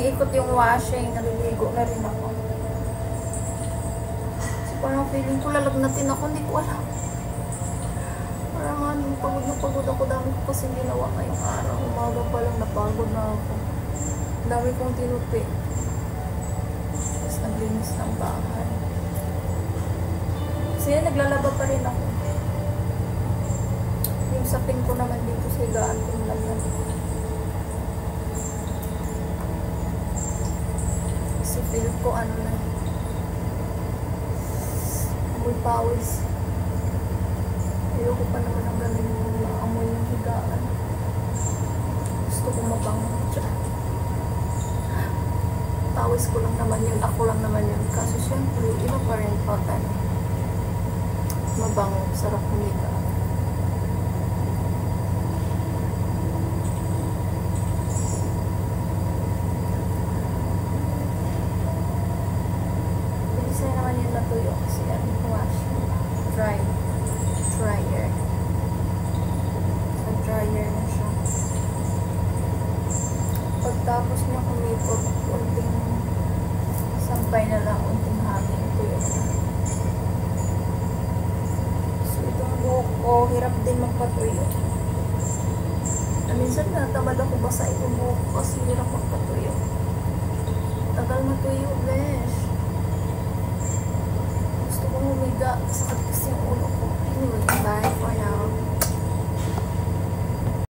umiikot yung washing, naliligo na rin ako. So, parang feeling ko lalagnatin ako, hindi ko alam. Parang pagod na pagod ako, dami ko kasi ginawa ngayong araw. Umaga pa lang napagod na ako. Dami kong tinupi. Tapos naglinis ng bahay. Kasi naglalaba pa rin ako. Yung sapin ko naman dito sa higaan ko lang yan. Kasi feel ko ano na. Amoy pawis. Ayoko pa naman ang galing yung amoy yung higaan. Gusto ko mabango dyan. Pawis ko lang naman yun. Ako lang naman yun. Kaso syempre, iba pa rin pa tayo. Mabango. Sarap kumita. Bilisay naman yun natuyo kasi wash. Dry. Dryer. Sa dryer na siya. Pagtapos niya kumipot, unting sampay na lang, unting hangin, tuyo na. So itong buhok ko, hirap din magpatuyo. Minsan natamad ako basa itong buhok ko kasi hirap magpatuyo. Tagal matuyo, besh. Gusto kong humiga, sakit kasi yung ulo ko. Anyway, bye for now.